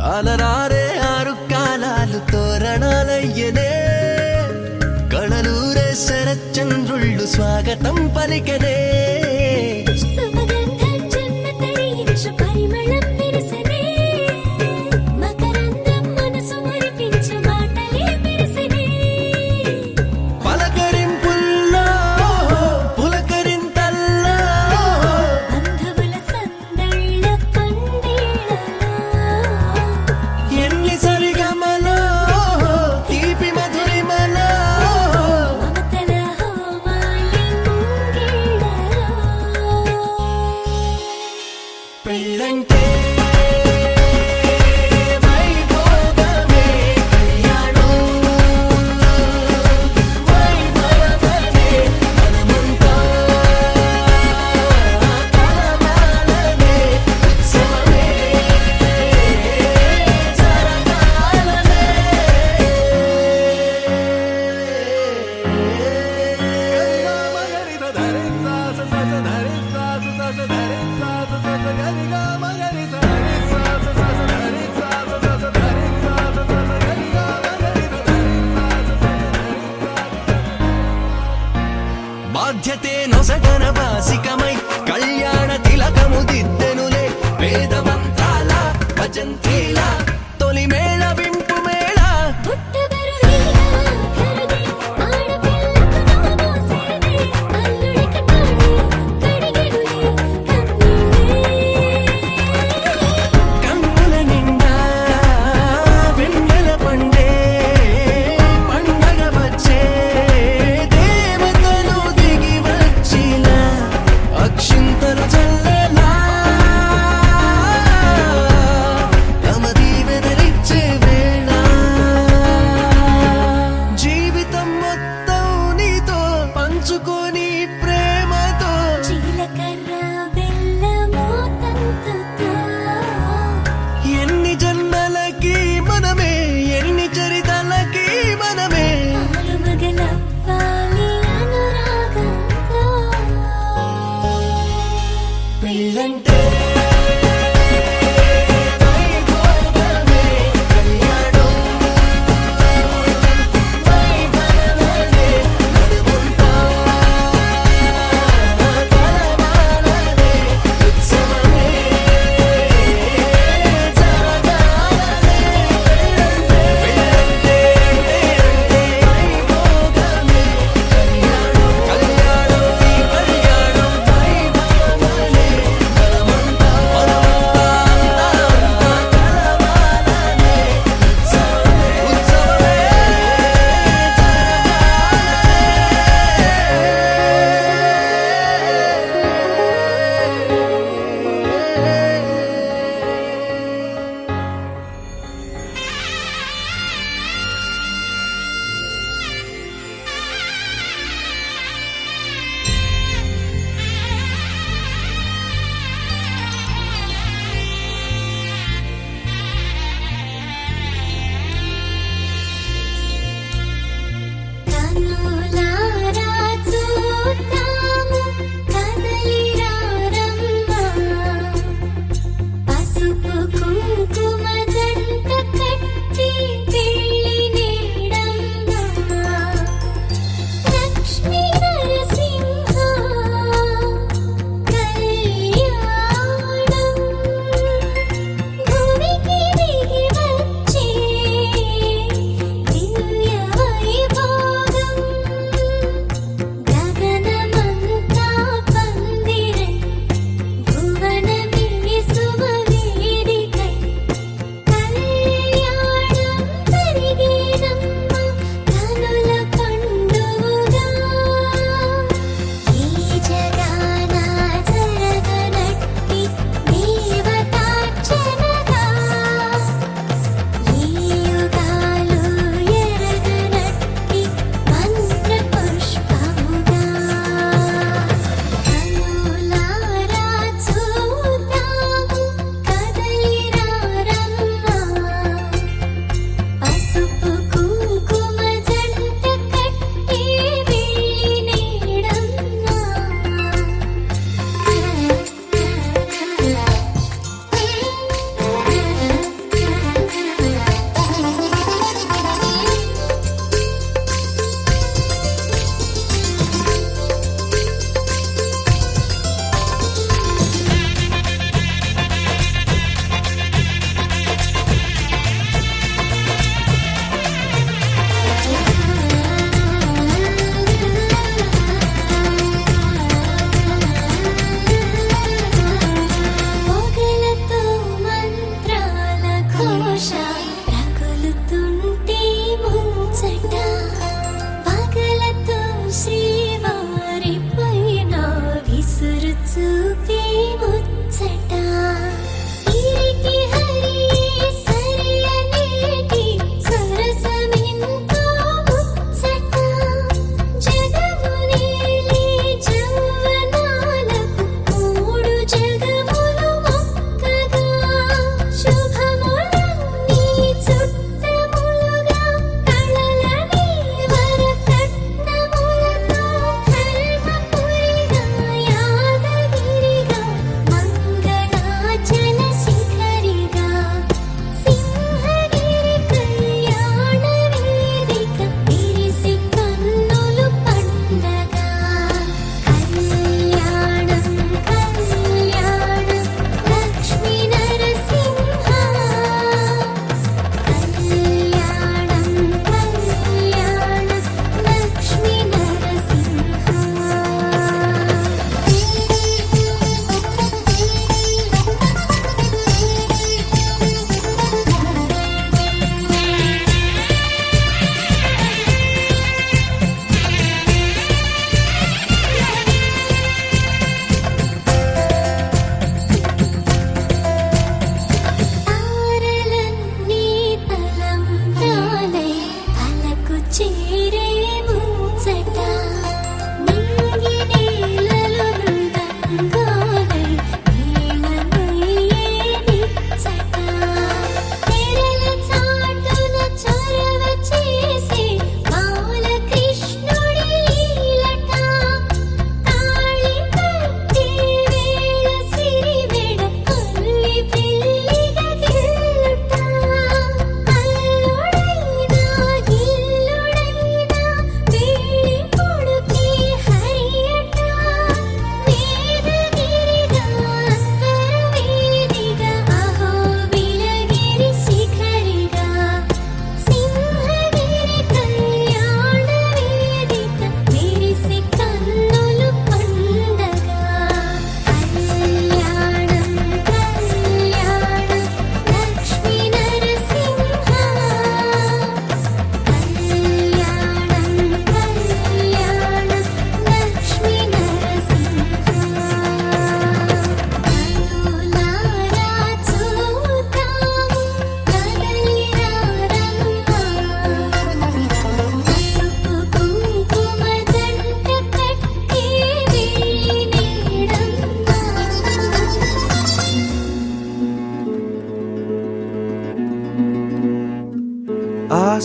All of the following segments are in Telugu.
అలరారే ఆరు కాలాలు తోరణాలయ్యనే కళలూరే శరచంద్రుళ్ళు స్వాగతం పలికనే పెళ్ళంటే వైభోగమే కళ్యాణం వైభవమే మనమంతా కలవాలనే ఉత్సవమే జరగాలనే బాధ్యతే నొసగన వాసికమై కళ్యాణ తిలకము దిద్దెనులే వేదమంత్రాల భజంత్రీల తొలి మేళ వింపు మేళ కన్నుల నిండా వెన్నెల పండే పండగ వచ్చే దేవతలు దిగి వచ్చిలా అక్షింతలు చల్లేలా తమ దీవెనలిచ్చే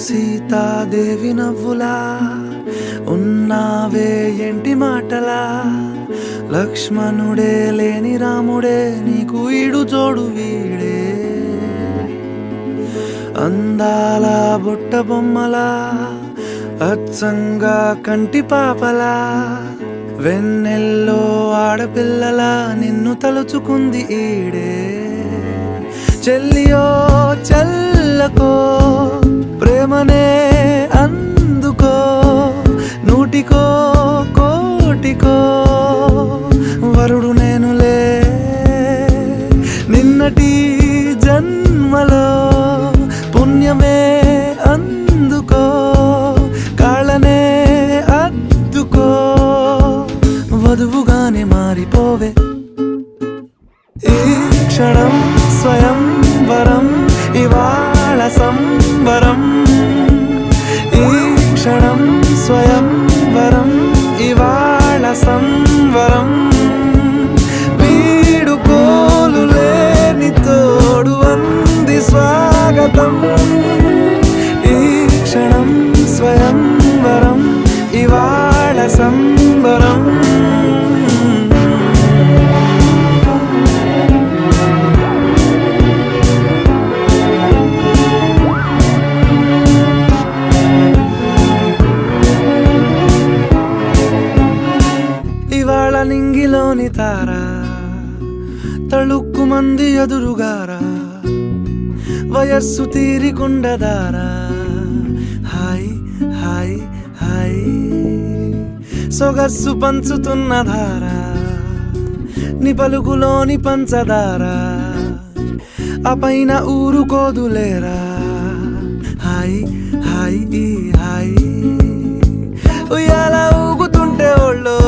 సీతాదేవి నవ్వులా ఉన్నావే ఎంటి మాటలా, లక్ష్మణుడే లేని రాముడే నీకు ఈడు జోడు వీడే, అందాల బుట్ట బొమ్మలా అచ్చంగా కంటి పాపలా, వెన్నెల్లో ఆడపిల్లలా నిన్ను తలుచుకుంది ఈడే. చెల్లియో చల్లకో ప్రేమనే అందుకో, నూటికో కోటికో వరుడు నేనులే, నిన్నటి జన్మలో పుణ్యమే అందుకో, కాళ్ళనే అద్దుకో, వధువుగానే మారిపోవే. ఈ క్షణం స్వయం వరం ఇవాళ సంబరం, ఈ క్షణం స్వయం వరం ఇవాళ సంవరం, వీడుకోలు లేని తోడు అంది స్వాగతం, ఈ క్షణం స్వయం వరం ఇవాళ సంబరం. ఇవాళ నింగిలోని తారా తళుక్కు మంది ఎదురుగారా, వయస్సు తీరికుండదారా, హాయ్ హాయ్ హాయ్ సొగస్సు పంచుతున్న ధారా, నీ పలుకులోని పంచదారా, ఆ పైన ఊరుకోదులేరా, హాయ్ హాయ్ హాయ్ ఉయ్యాల ఊగుతుంటే ఒళ్ళో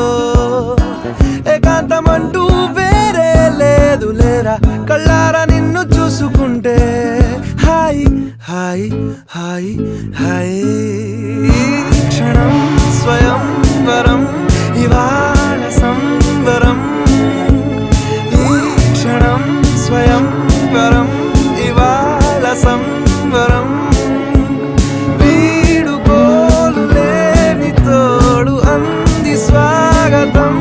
ఏకాంతమంటూ వేరే లేదు లేరా, కళ్ళారా నిన్ను చూసుకుంటే హాయ్ హాయ్ హాయ్ హాయ్. క్షణం స్వయం వరం ఇవాళ సంబరం, ఈ క్షణం స్వయం వరం ఇవాళ సంబరం, వీడుకోలు లేని తోడు అంది స్వాగతం,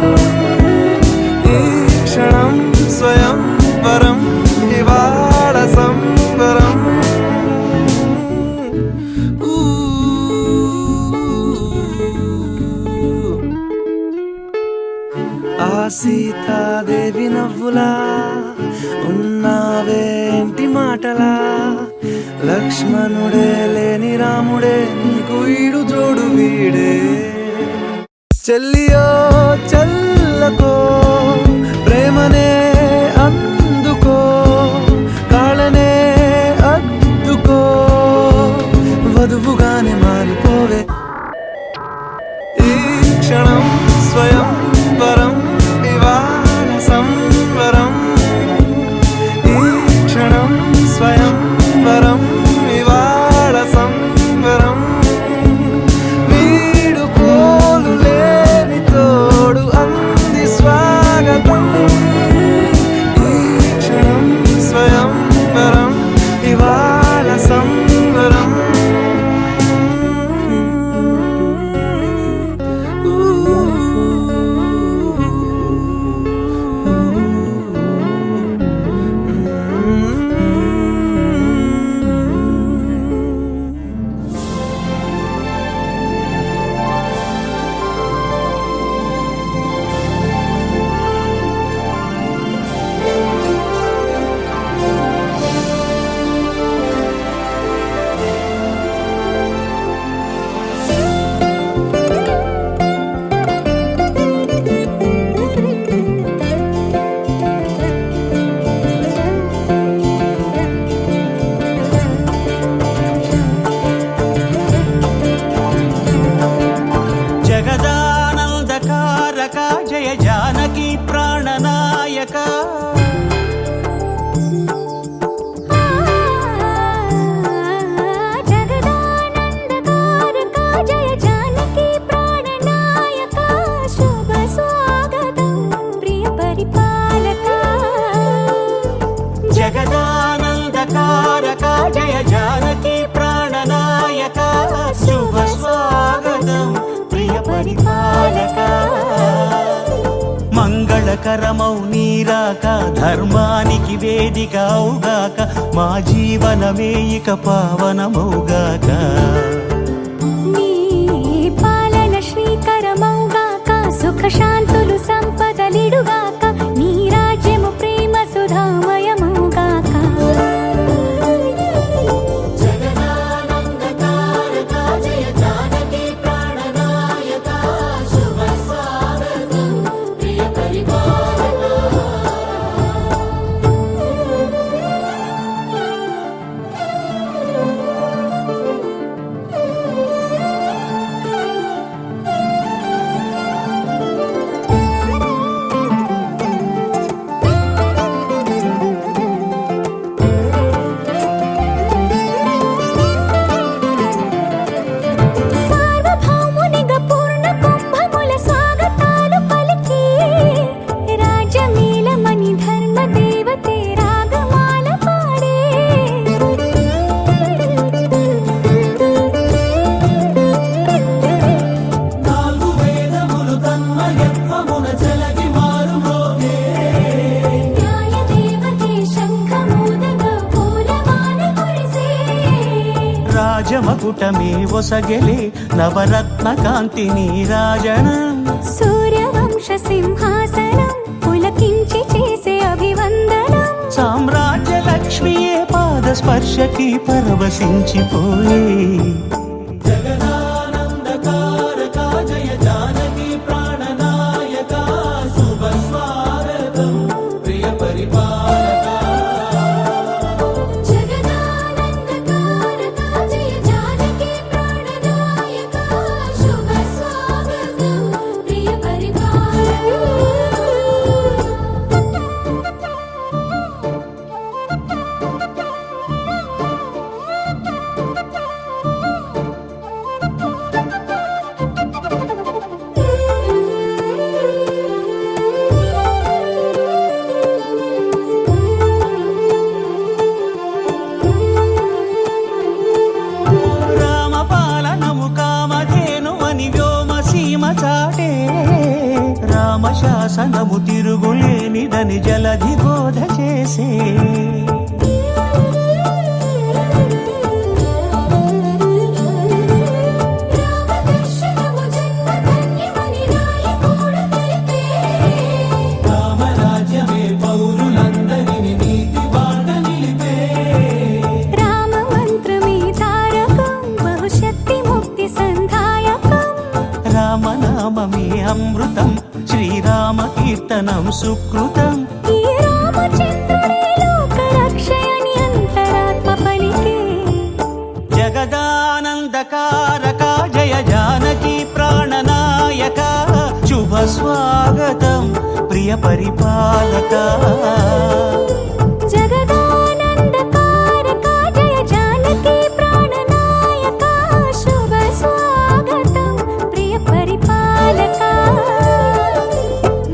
ఈ క్షణం స్వయం వరం ఇవాళ సంబరం. ఆ సీతాదేవి నవ్వులా ఉన్నావేంటి మాటలా, లక్ష్మణుడే లేని రాముడే నీకు ఈడు జోడు వీడే. చెల్లియో చల్లకో ప్రేమనే అందుకో, కాళ్ళనే అద్దుకో, వధువుగానే మారిపోవే. ఈ క్షణం స్వయం వరం ఇవాళ సంవరం, ఈ క్షణం స్వయం వరం ఇవాళ సంవరం, వీడుకోలు లేని తోడు అంది స్వాగతం, ఈ క్షణం స్వయం వరం ఇవాళ సంవరం. జయ జానకి ప్రాణనాయక, జగదానందకారక జయ జానకి ప్రాణనాయక, శుభ స్వాగతం ప్రియ పరిపాలక, జగదానందకారక జయ జానకి ప్రాణనాయక, పరిపాలక మంగళకరమౌ నీరాక ధర్మానికి వేదిక అవుగాక మా జీవనమే ఇక పావనమౌగాక నీ పాలన శ్రీకరమౌగాక సుఖ శాంతులు సంపదలిడుగాక నీ రాజ్యము ప్రేమ సుధామయమౌగాక సార్వభౌమునిగా పూర్ణ కుంభముల స్వాగతాలు పలికి రాజమేళమణి ధర్మ దేవతే రాగమాల పాడే నాలుగు వేదములు తన్మయత్వమున జలగి మారుమోగే న్యాయ దేవతే శంఖమూదగా పూలమాల కురిసే రాజమకుటమే ఒసగెలే నవరత్న కాంతి నీరాజనం సూర్యవంశ సింహాసనం పులకించి చేసే అభివందనం సామ్రాజ్య లక్ష్మియే పాద స్పర్శకి పరవశించిపోయే జగదానందకారక జయ జానకి ప్రాణనాయక శుభ స్వాగతం ప్రియ పరిపాలక జగదానందకారక జయ జానకి ప్రాణనాయక శుభ స్వాగతం ప్రియ పరిపాలక రామపాలనము కామధేనువని వ్యోమ సీమ చాటే రామశాసనము తిరుగులేనిదని జలధి బోధ చేసే రామదర్శనము జన్మధన్యమని రాయకూడ తెలిపే రామరాజ్యమే పౌరులందరిని నీతి బాట నిలిపే రామ మంత్రమే తారకం బహుశక్తి ముక్తి సంధాయకం రామనామమే అమృతం శ్రీరామ కీర్తనం సుకృతం ఈ రామచంద్రుడే లోక రక్షయని అంతరాత్మ పలికే జగదానందకారక జయ జానకి ప్రాణనాయక శుభ స్వాగతం ప్రియ పరిపాలక జగదానందకారక జయ జానకి ప్రాణనాయక శుభ స్వాగతం ప్రియ పరిపాలక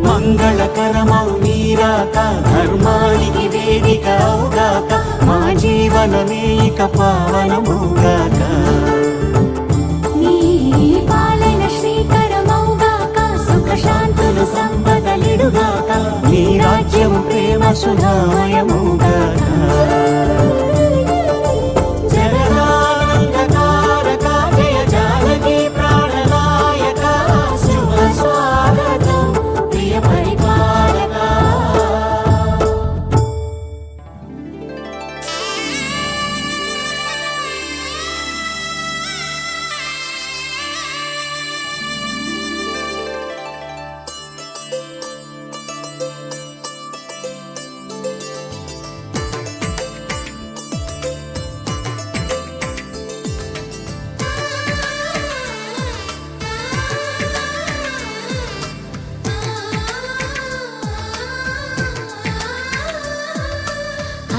మంగళకరమౌ నీరాక ధర్మానికి వేదిక అవుగాక మా జీవనమే ఇక పావనముగాక నీ పాలన శ్రీకరమౌగాక సుఖ శాంతులు సంపదలిడుగాక నీ రాజ్యము ప్రేమ సుధామయముగాక జగదానందకారక జయ జానకి ప్రాణనాయక శుభ స్వాగతం ప్రియ పరిపాలక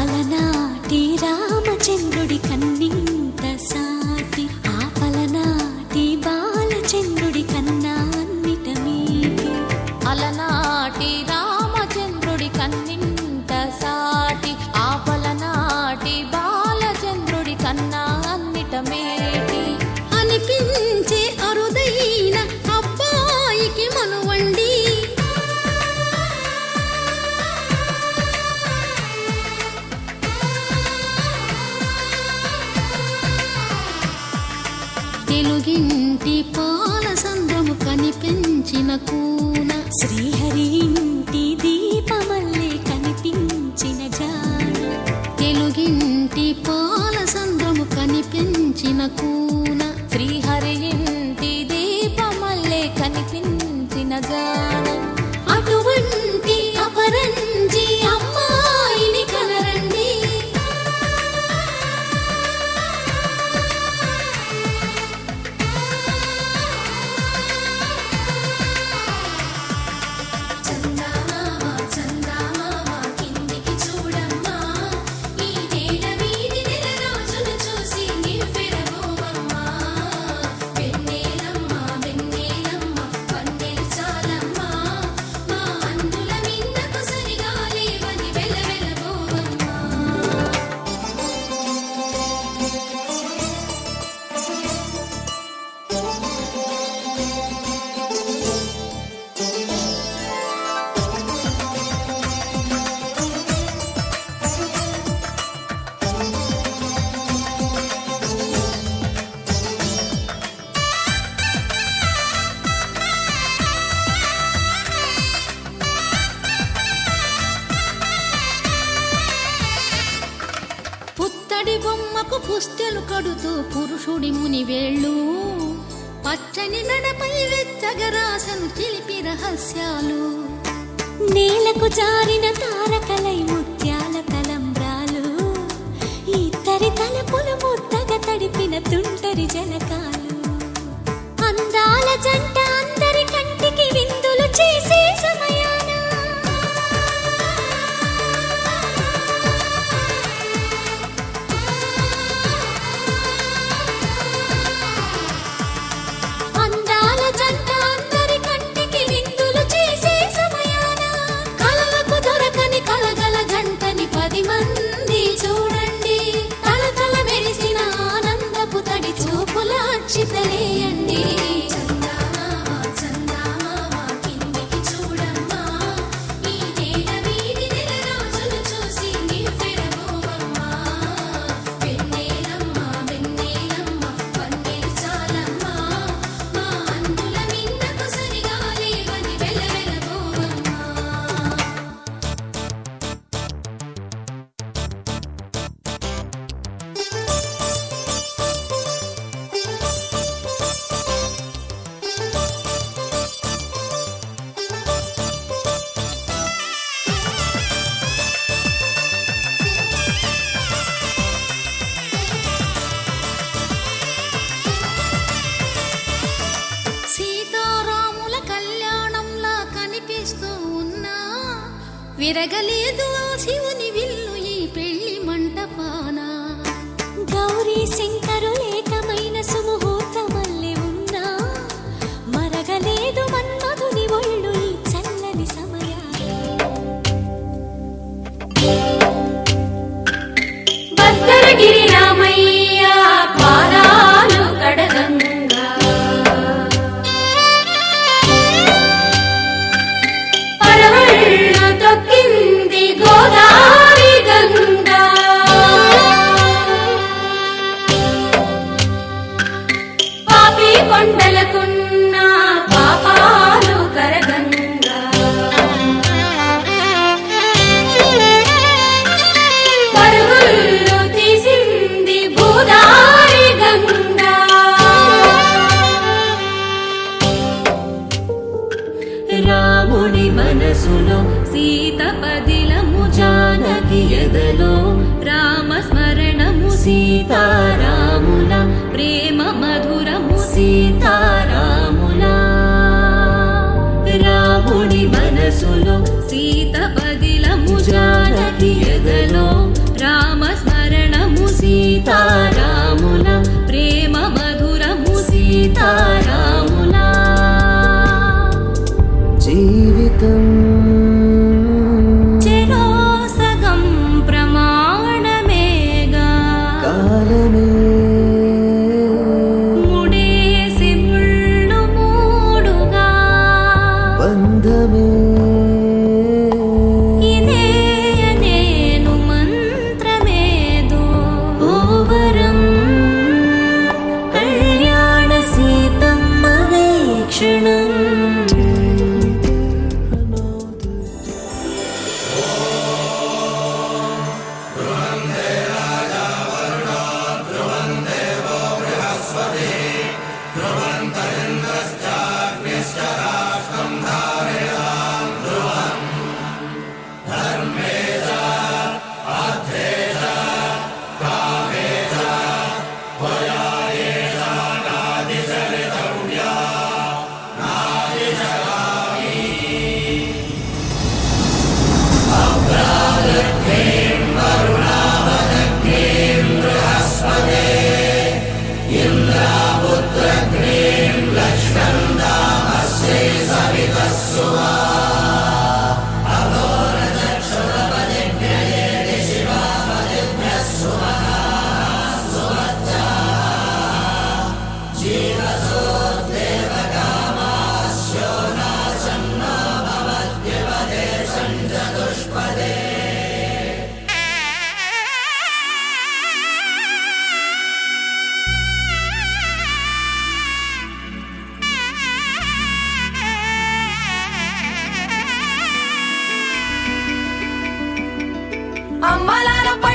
అలనాటి రామచంద్రుడి కన్నింత సాటి ఆపలనాటి బాలచంద్రుడి కన్నా అన్నిట మీటి అలనాటి రామచంద్రుడి కన్నింత సాటి ఆపలనాటి బాలచంద్రుడి కన్నా అన్నిట మేటి అనిపించే అరుదైన అబ్బ పాల సంద్రము కనిపించిన కూన శ్రీహరి ఇంటి దీపమల్లే కనిపించిన జాన తెలుగింటి పాల సంద్రము కనిపించిన కూన శ్రీహరి ఇంటి దీపమల్లే కనిపించిన జాన అటువంటి అపరంజి అమ్మాయిని కనరండి చందమామ చందమామ కిందికి చూడమ్మా ఈ నేల వీధి నెల రోజులు చూసి నివ్వెరబోవమ్మా వెన్నెలమ్మ వెన్నెలమ్మ వన్నెలు చాలమ్మా మా అందుల మిన్నకు సరిగా లేవని వెలవెలబోవమ్మా పుత్తడి బొమ్మకు పుస్తెలు కడుతూ పురుషుడి ముని వేళ్ళు పచ్చని మెడపై వెచ్చగరాసను చిలిపి రహస్యాలు నేలకు జారిన తారకలై ముత్యాల తలంబ్రాలు ఇద్దరి తలపులు ముద్దగా తడిపిన తుంటరి జలకాలు అందాల జంట అందరి కంటికి విందులు చేసే సమయాన అందాల జంట అందరి కంటికి విందులు చేసే సమయాన కలలకు దొరకని కలగల జంటని 10 మంది చూడండి తలతల మెరిసిన ఆనందపు తడి చూపుల అచ్చితలేయండి చందమామ చందమామ కిందికి చూడమ్మా ఈ నేల వీధి నెల రోజులు చూసి నివ్వెరబోవమ్మా వెన్నెలమ్మ వెన్నెలమ్మ వన్నెలు చాలమ్మా మా అందుల మిన్నకు సరిగా లేవని వెలవెలబోవమ్మా సీతారాముల కళ్యాణంలా కనిపిస్తూ ఉన్నా విరగలేదు ఆ శివుని విల్లు ఈ పెళ్లి మంటపాన గౌరీ శంకరులేకమైన సుముహూర్తమల్లె ఉన్నా మరగలేదు మన్మధుని ఒళ్ళు ఈ చల్లని సమయాన భద్రగిరి రామయ్య పాదాలు కడగంగా పరవళ్ళు తొక్కింది గోదావరి గంగా పాపి కొండలకున్న పాపాలు కరగంగా పరుగులు తీసింది భూదారి గంగా రాముని మనసులో సీత పదిలము జానకి ఎదలో రామస్మరణము సీతారాముల ప్రేమ మధురము సీతారాముల రాముని మనసులో సీత పదిలము జానకి ఎదలో రామస్మరణము సీతారాముల ప్రేమ మధురము సీతారాముల జీవితం చెరో సగం ప్రమాణమేగా కాలమే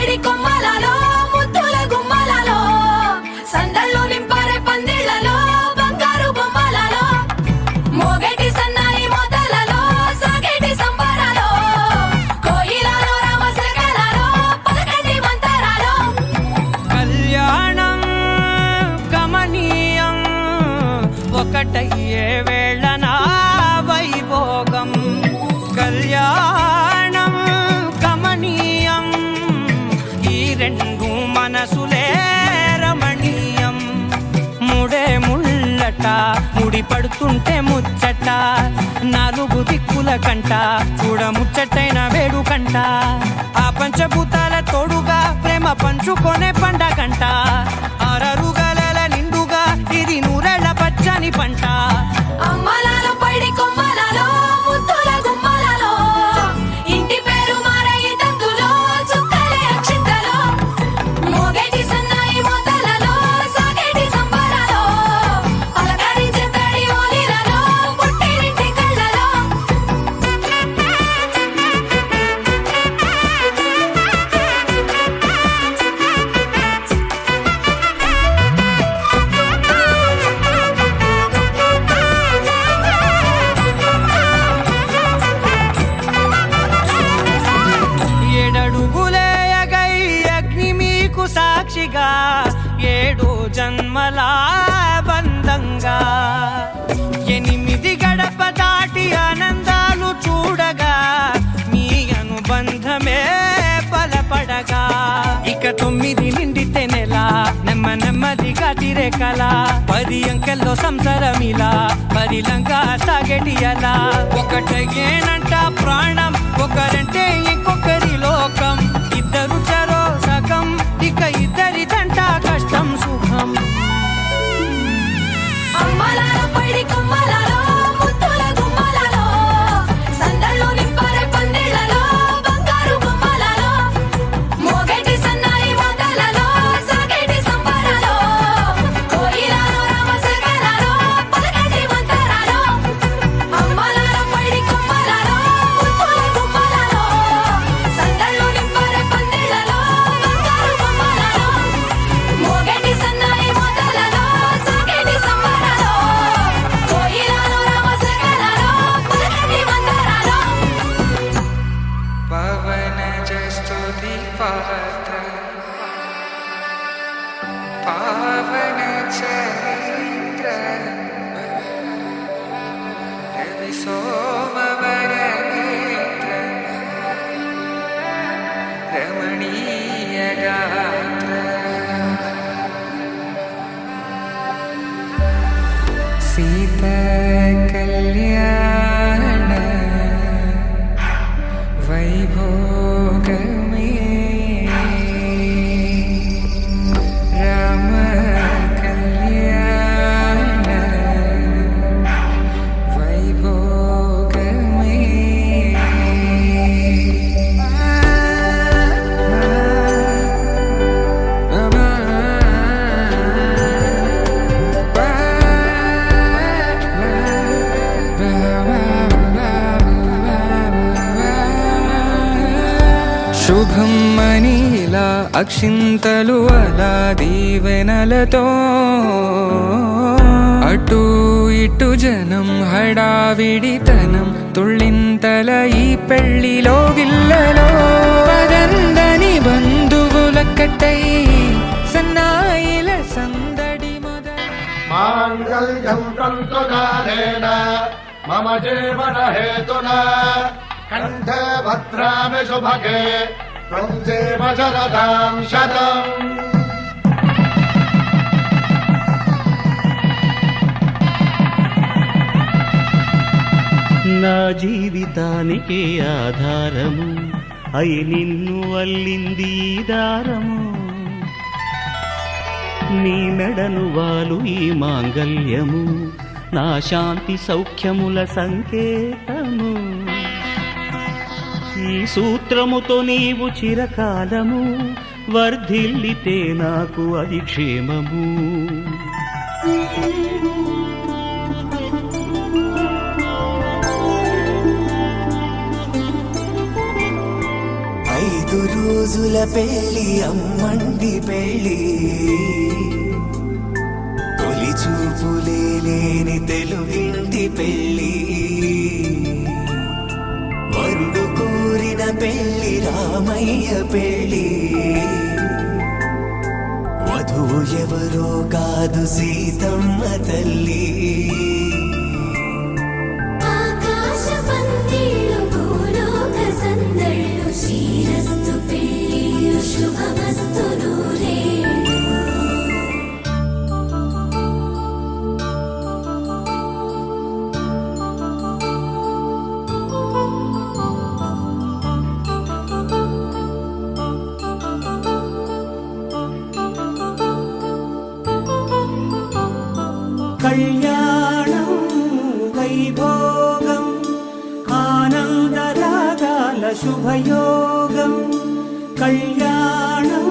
పైడి కొమ్మలలో ముద్దుల గుమ్మలలో సందళ్ళు నింపారే పందిళ్లలో బంగారు బొమ్మలలో మోగేటి సన్నాయి మోతలలో సాగేటి సంబరాలో కోయిలలో రామశకలలో పలకటి మంతరాలో కళ్యాణం గమనీయం ఒకటయ్యే వేళనా వైభోగం కళ్యాణం గమనీయం ఈ రెండు మనసులే రమణీయం ముడే ముళ్ళట ముడి పడుతుంటే ముచ్చట నాలుగు దిక్కుల కంట చూడ ముచ్చటైన వేడుకంట ఆ పంచభూతాల తోడుగా ప్రేమ పంచుకొనే పండగంట ఆరరుగల నిండుగా ఇది నూరెళ్ళ పచ్చని పంట అమ్మలలో పైడి కొమ్మలలో ముద్దుల గుమ్మలలో ఇంటి పేరు మారయి తందులో చుక్కలే అక్షింతలో మోగేటి సన్నాయి మోతలలో సాగేటి సంబరాలో పలకరించే తడి ఓలిలలో పుట్టినింటి కళ్ళలో ఏడడుగులే ఎగై అగ్ని మీకు సాక్షిగా ఏడు జన్మల బంధంగా ఎనిమిది గడప దాటి ఆనందాలు చూడగా మీ అనుబంధమే బలపడగా ఇక 9 నిండితే నెల నెమ్మదిగా తిరే కల 10 అంకెల్లో సంసారమిలా పరిలంగా సాగేటి అలా ఒకటేనంట ప్రాణం ఒకరంటే ఇంకొకరి లోకం ఇద్దరు చరో సగం ఇక ఇద్దరిదంట కష్టం సుఖం అమ్మలలో పైడి కొమ్మలలో ముద్దుల గుమ్మలలో సందళ్ళు నింపారే పందిళ్లలో బంగారు బొమ్మలలో మోగేటి సన్నాయి మోతలలో సాగేటి సంబరాలో కోయిలలో రామశకలలో పలకటి మంతరాలో అమ్మలలో పైడి కొమ్మలలో ముద్దుల గుమ్మలలో సందళ్ళు నింపారే పందిళ్లలో బంగారు బొమ్మలలో మోగేటి సన్నాయి మోతలలో సాగేటి సంబరాలో కోయిలలో రామశకలలో పలకటి మంతరాలో పవన జస్తుతి పాత్ర పావన చరిత్ర రవి సోమవర నేత్ర రమణీయ గాత్ర సీత కళ్యాణ వైభోగమే రామ కళ్యాణ వైభోగమే శుభం మనీలా అక్షింతలు అలా దీవెనలతో అటు ఇటు జనం హడావిడితనం తుళ్ళింతల ఈ పెళ్లిలో గిల్లలో పదందని బంధువులక్కటై సన్నాయిల సందడి మాంగళ్యం తంతుకారేణ మమ జీవన హేతునా కంఠే భద్రామి శుభగే త్వం జీవ శరదాం శతం నా జీవితానికి ఆధారము అయి నిన్ను అల్లింది ఈ దారము నీ మెడను వాలు ఈ మాంగల్యము నా శాంతి సౌఖ్యముల సంకేతము ఈ సూత్రముతో నీవు చిరకాలము వర్ధిల్లితే నాకు అది క్షేమము ఐదురు రోజుల పెళ్ళి అమ్మండి పెళ్ళి తొలి చూపులే లేని తెలుగింటి పెళ్ళి వరుడు కోరిన పెళ్ళి రామయ్య పెళ్ళి వధువు ఎవరో కాదు సీతమ్మ తల్లి ఆకాశ పందిళ్ళు భూలోక సందళ్ళు శ్రీరస్తు పెళ్ళిళ్ళు శుభమస్తు నూరేళ్ళు కళ్యాణం వైభోగం ఆనందరాగాల శుభయోగం కళ్యాణం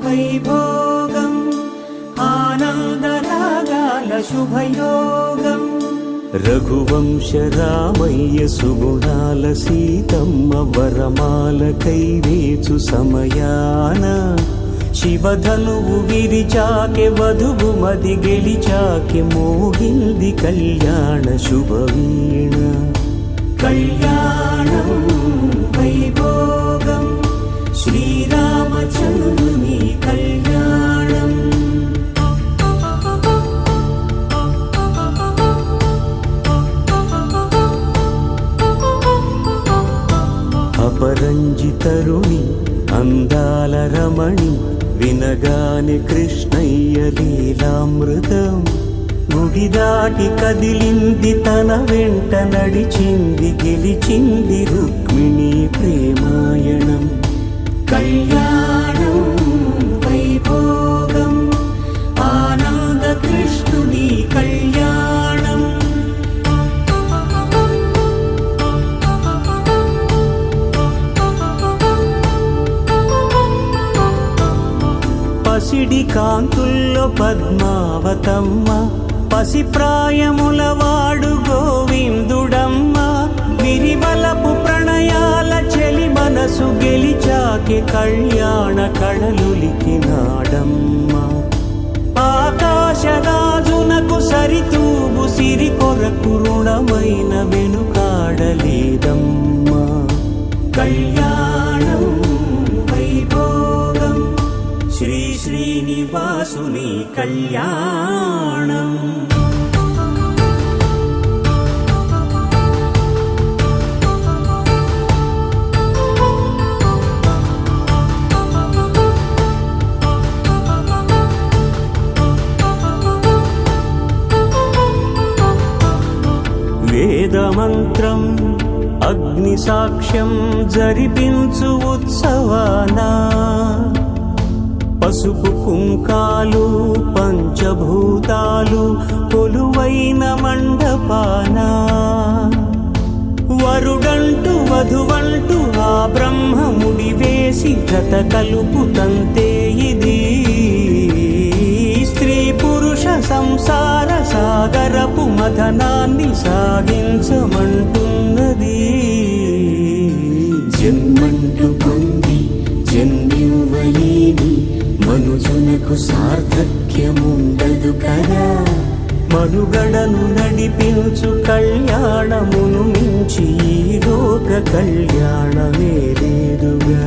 వైభోగం ఆనందరాగాల శుభయోగం రఘువంశ రామయ్య సుగుణాల సీతమ్మ వరమాల కైవేచు సమయాన శివధనువు విరిచాకె వధువు మది గెలిచాకె మోగింది కళ్యాణ శుభవీణ కళ్యాణం వైభోగం శ్రీరామచంద్రుని కళ్యాణం అపరంజితరుణి అందాల రమణి వినగాని కృష్ణయ్య లీలామృతం గుడి దాటి కదిలింది తన వెంట నడిచింది గెలిచింది రుక్మిణి ప్రేమాయణం కళ్యాణం వైభోగం ఆనంద కృష్ణుని కళ్యాణం పసిడి కాంతుల్లో పద్మావతమ్మ పసిప్రాయముల వాడు గోవిందుడమ్మ విరివలపు ప్రణయాల చెలి మనసు గెలిచాకె కళ్యాణ కళలులికినాడమ్మ ఆకాశరాజునకు సరితూగు సిరి కొరకు రుణమైన వెనుకాడలేదమ్మా కళ్యాణం వైభోగం శ్రీ శ్రీనివాసుని కళ్యాణం వేదమంత్రం అగ్ని సాక్ష్యం జరిపించు ఉత్సవానా పసుపు కుంకాలు పంచభూతాలు కొలువైన మండపాన వరుడంటూ వధువంటూ ఆ బ్రహ్మముడి వేసి జత కలుపుతంతే ఇది స్త్రీ పురుష సంసార సాగరపు మథనాన్ని సాగించమంటున్నది జన్మంటూ పొంది జన్మివ్వలేని మనుజునకు సార్థక్యముండదు కదా మనుగడను నడిపించు కళ్యాణమును మించి ఈ లోక కళ్యాణమే లేదుగా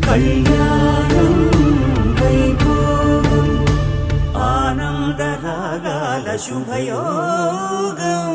కళ్యాణం వైభోగం ఆనందరాగాల శుభయోగం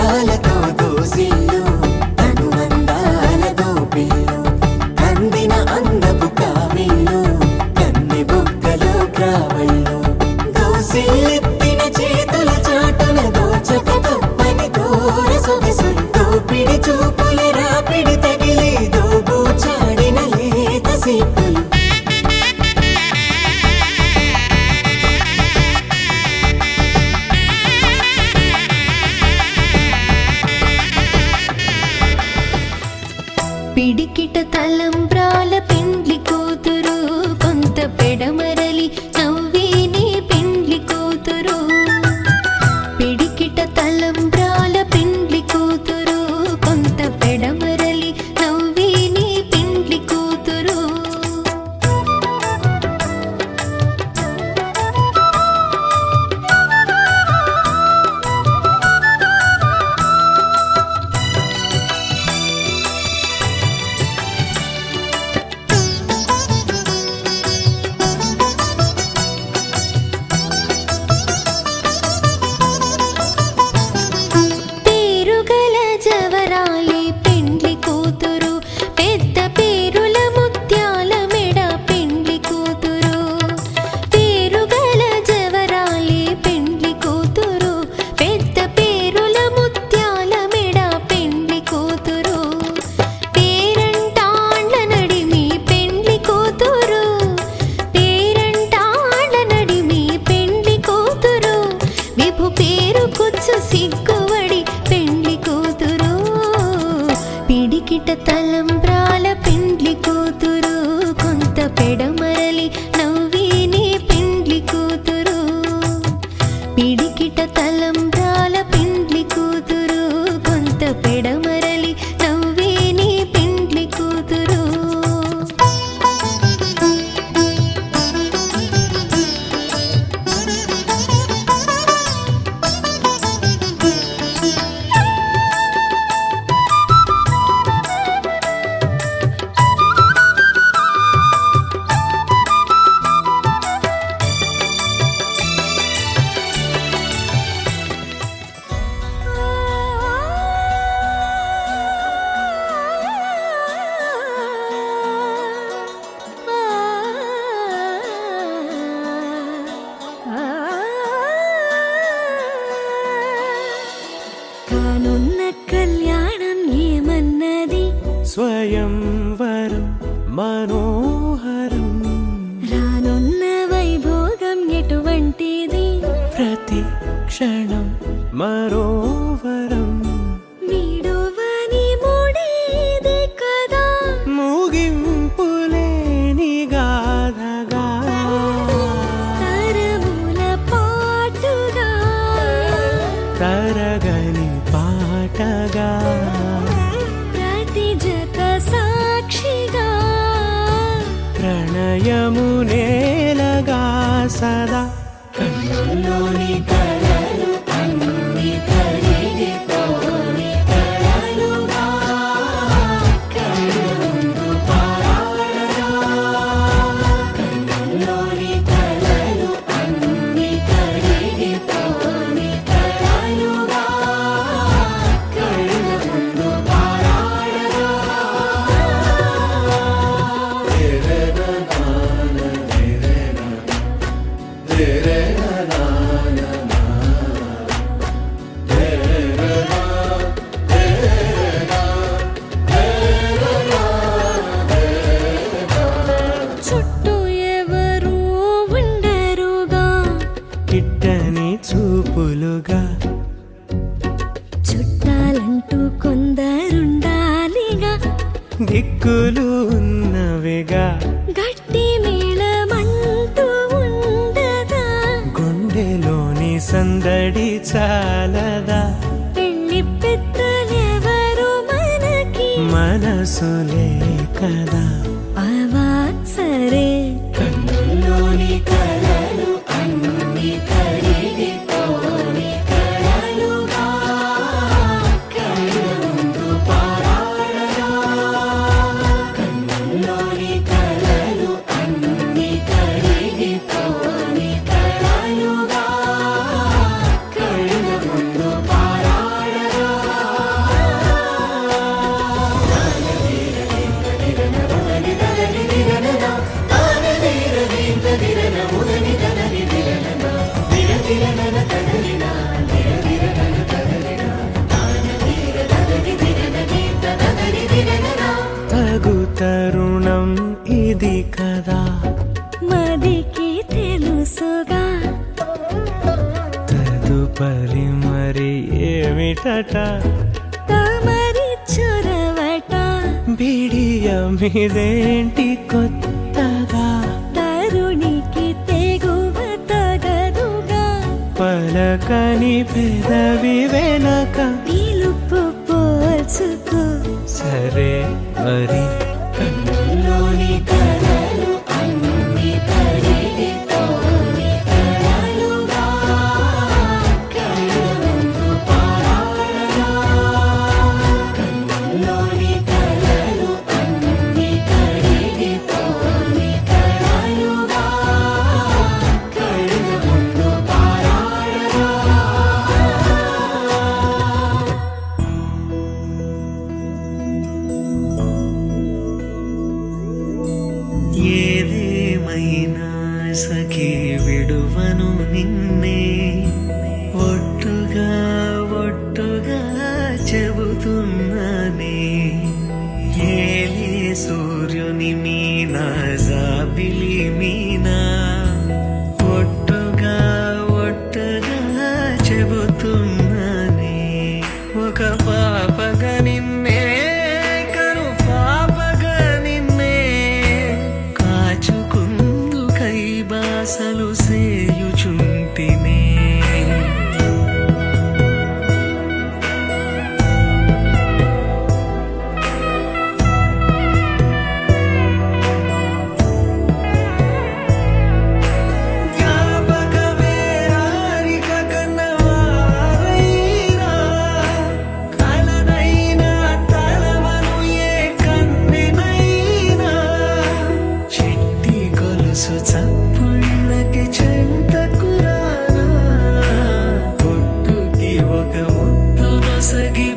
అందాలతో దోసిల్లు అనుబంధాలతో పిల్లు అందిన అందపు కావిల్లు కన్నె బుగ్గలో గ్రావళ్ళు దోసిల్లెత్తిన చేతుల చాటున దోచక తప్పని దూర సొగసులు దోపిడి చూపుల రాపిడి తగిలి దోబూచాడిన లేత సీపులు పిడికిట తలంబ్రాల పెండ్లి కూతురు కొంత పెడమరలి నవ్వేనే పెండ్లి కూతురు పిడికిట తలంబ్రాల పెండ్లి కూతురు కొంత పెడమరలి నవ్వేనే పెండ్లి కూతురు పేరుగల జవరాలి పెండ్లి కూతురు పెద్ద పేరుల ముత్యాల మెడ పెండ్లి కూతురు పేరుగల జవరాలి పెండ్లి కూతురు పెద్ద పేరుల ముత్యాల మెడ పెండ్లి కూతురు పేరంటాండ్ల నడిమి పెండ్లి కూతురు పేరంటాండ్ల నడిమి పెండ్లి కూతురు విభు పేరు కుచ్చు సిగ్గువడి పెండ్లి కూతురు పిడికిట తలంబ్రాల పెండ్లి కూతురు కొంత పెడమరలి నవ్వేనే పెండ్లి కూతురు పిడికిట తలంబ్రాల పెండ్లి కూతురు కొంత పెడమరలి నవ్వేనే పెండ్లి కూతురు కానున్న కళ్యాణం ఏమన్నది స్వయంవరం మనోహరం రానున్న వైభోగం ఎటువంటిది ప్రతి క్షణం మరోవరం వీడువని మూడేది కదా ముగింపులేని గాథగా తరముల పాటుగా తరగని పాటగా ప్రతి జత సాక్షిగా ప్రణయము నేలగా సదా కన్నుల్లోని కలలు అన్ని కరిగిపోని కలలుగా కళ్ళు ముందు పారాడగా కన్నుల్లోని కలలు అన్ని కరిగిపోని కలలుగా కళ్ళు ముందు పారాడగా చుట్టూ ఎవరు ఉండరుగా కిట్టని చూపులుగా చుట్టాలంటూ కొందరుండాలిగా దిక్కులు ఉన్నవిగా గట్టి మేళమంటూ ఉండదా గుండెలోని సందడి చాలదా పెళ్లి పెద్దలెవరు మనకి మనసులే కదా అవా సరే కన్నుల్లోని కలలు అన్ని కరిగిపోని కలలుగా కళ్ళ ముందు పారాడగా కన్నుల్లోని కలలు అన్ని కరిగిపోని కలలుగా కళ్ళ ముందు పారాడగా ఏమిటట తమరి చొరవట బిడియమిదేంటి కొత్తగా తరుణికి తెగువ తగదుగా పలకని పెదవి వెనక పిలుపు పోల్చుకో సరే మరి కన్నుల్లోని కలలు అన్ని కరిగిపోని కలలుగా కళ్ళ ముందు పారాడగా కన్నుల్లోని కలలు అన్ని కరిగిపోని కలలుగా కళ్ళ ముందు పారాడగా ఏదేమైనా సఖీ విడువను నిన్నే ఒట్టుగా ఒట్టుగా చెబుతున్నానే ఏలే సూర్యుని మీనా జాబిలి మీనా ఒట్టుగా ఒట్టుగా చెబుతున్నానే ఒక పాపగా నిన్నే కను పాపగా నిన్నే కాచుకుందు కై బాసలు సేయుచుంటినే జ్ఞాపకమే రారిక కన్నవారైనా కలనైనా తలవను ఏ కన్నెనైనా చిట్టి గొలుసు చప్పుళ్ళకి చెంతకురానా కొట్టుకి ఒక ముద్దు నొసగి